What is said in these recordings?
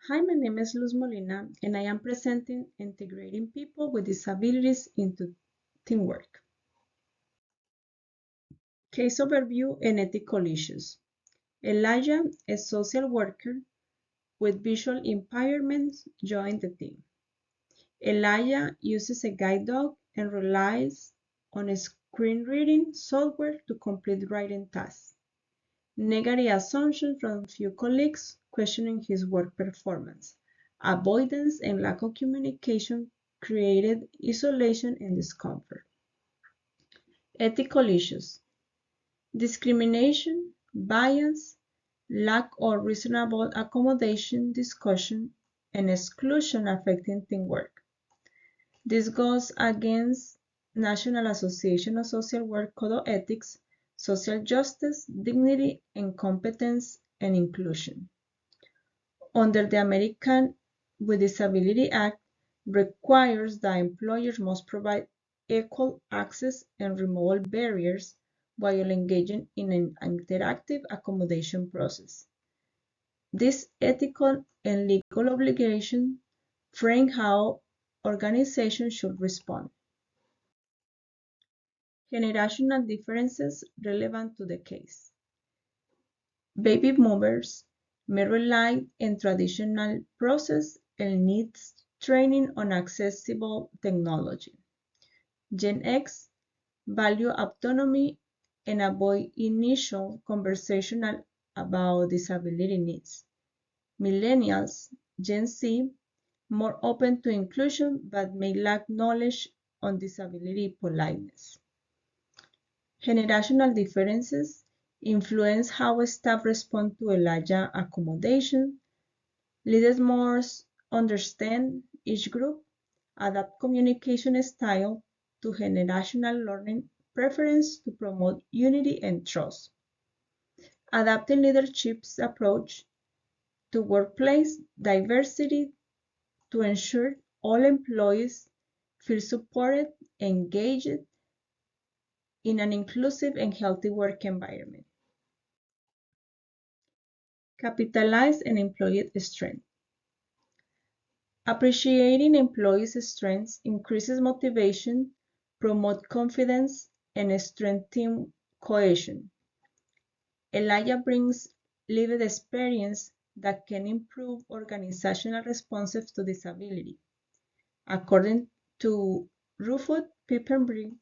Hi, my name is Luz Molina, and I am presenting Integrating People with Disabilities into Teamwork. Case overview and ethical issues. Elijah, a social worker with visual impairments, joined the team. Elijah uses a guide dog and relies on a screen reading software to complete writing tasks. Negative assumptions from few colleagues questioning his work performance. Avoidance and lack of communication created isolation and discomfort. Ethical issues. Discrimination, bias, lack of reasonable accommodation, discussion, and exclusion affecting teamwork. This goes against National Association of Social Work Code of Ethics, Social Justice, Dignity, and Competence and Inclusion. Under the American with Disability Act, requires that employers must provide equal access and remove all barriers while engaging in an interactive accommodation process. This ethical and legal obligation frame how organizations should respond. Generational differences relevant to the case. Baby boomers may rely on traditional process and needs training on accessible technology. Gen X value autonomy and avoid initial conversation about disability needs. Millennials, Gen Z, more open to inclusion but may lack knowledge on disability politeness. Generational differences influence how staff respond to Elijah accommodation. Leaders must understand each group, adapt communication style to generational learning preference to promote unity and trust. Adapting leadership's approach to workplace diversity to ensure all employees feel supported, engaged in an inclusive and healthy work environment. Capitalize on employee strength. Appreciating employees' strengths increases motivation, promotes confidence, and strengthens team cohesion. Elijah brings lived experience that can improve organizational responses to disability. According to Rufus Pippenbrink,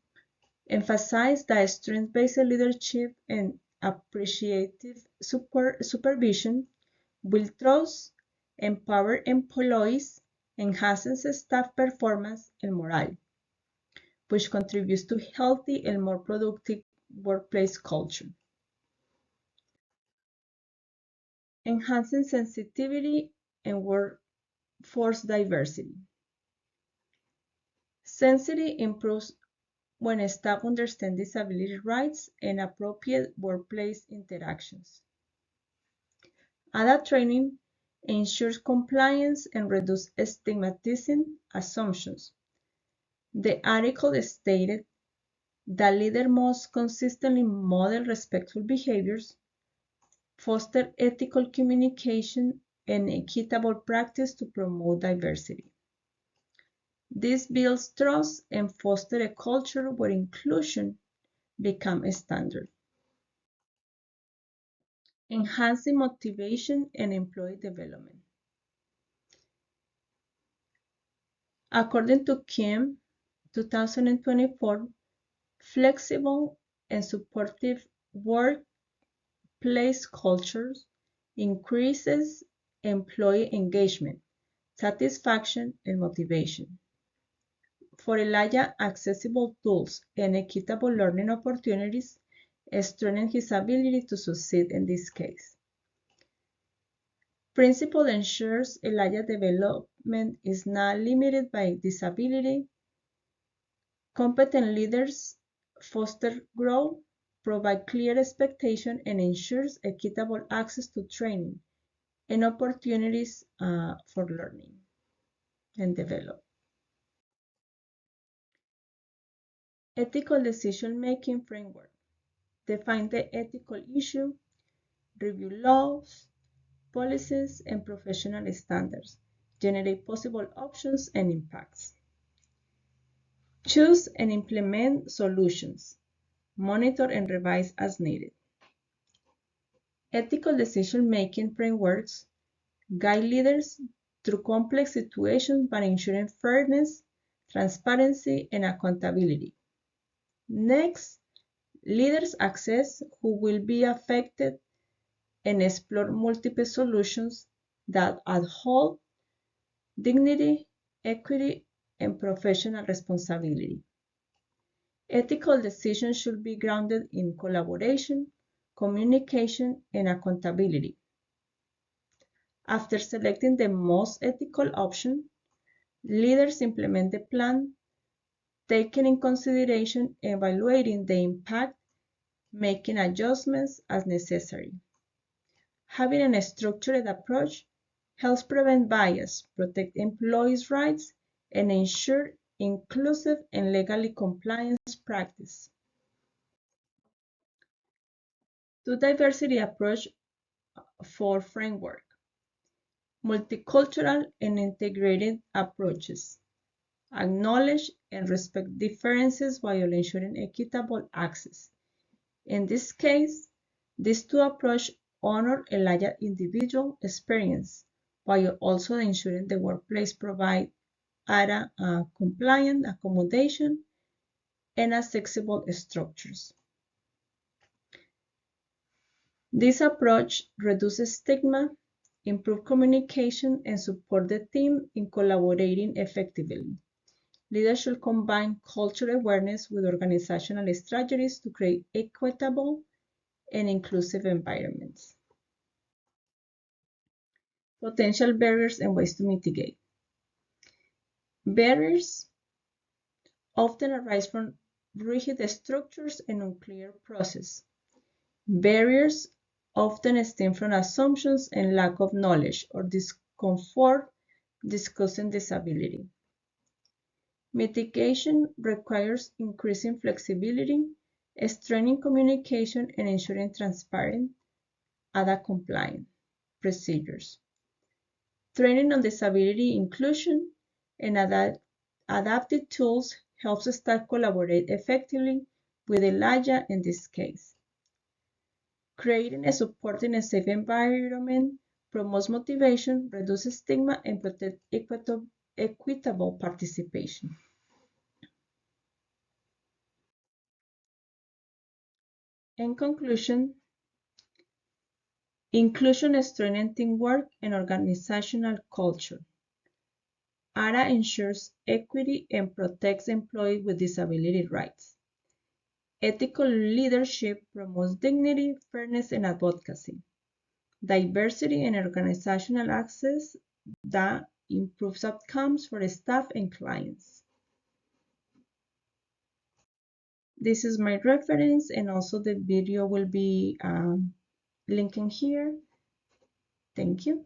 emphasized that strength-based leadership and appreciative supervision will trust, empower employees, enhances staff performance and morale, which contributes to healthy and more productive workplace culture. Enhancing sensitivity and workforce diversity. Sensitivity improves when staff understand disability rights and appropriate workplace interactions. ADA training ensures compliance and reduces stigmatizing assumptions. The article stated that leaders must consistently model respectful behaviors, foster ethical communication, and equitable practice to promote diversity. This builds trust and fosters a culture where inclusion becomes a standard. Enhancing motivation and employee development. According to Kim, 2024, flexible and supportive workplace cultures increases employee engagement, satisfaction, and motivation. For Elijah, accessible tools and equitable learning opportunities strengthen his ability to succeed in this case. Principle ensures Elijah's development is not limited by disability. Competent leaders foster growth, provide clear expectation, and ensures equitable access to training and opportunities for learning and develop. Ethical decision-making framework. Define the ethical issue, review laws, policies and professional standards, generate possible options and impacts. Choose and implement solutions, monitor and revise as needed. Ethical decision-making frameworks guide leaders through complex situations by ensuring fairness, transparency, and accountability. Next, leaders assess who will be affected and explore multiple solutions that uphold dignity, equity, and professional responsibility. Ethical decisions should be grounded in collaboration, communication, and accountability. After selecting the most ethical option, leaders implement the plan, taking in consideration evaluating the impact, making adjustments as necessary. Having a structured approach helps prevent bias, protect employees' rights, and ensure inclusive and legally compliant practice. The diversity approach for framework. Multicultural and integrated approaches. Acknowledge and respect differences while ensuring equitable access. In this case, these two approaches honor a larger individual experience while also ensuring the workplace provides compliant accommodation and accessible structures. This approach reduces stigma, improves communication, and supports the team in collaborating effectively. Leaders should combine cultural awareness with organizational strategies to create equitable and inclusive environments. Potential barriers and ways to mitigate. Barriers often arise from rigid structures and unclear process. Barriers often stem from assumptions and lack of knowledge or discomfort discussing disability. Mitigation requires increasing flexibility, strengthening communication, and ensuring transparent, ADA-compliant procedures. Training on disability inclusion and adaptive tools helps staff collaborate effectively with ELIJA in this case. Creating a supporting and safe environment promotes motivation, reduces stigma, and protects equitable participation. In conclusion, inclusion strengthens teamwork and organizational culture. ADA ensures equity and protects employees with disability rights. Ethical leadership promotes dignity, fairness, and advocacy. Diversity and organizational access that improves outcomes for staff and clients. This is my reference, and also the video will be linking here. Thank you.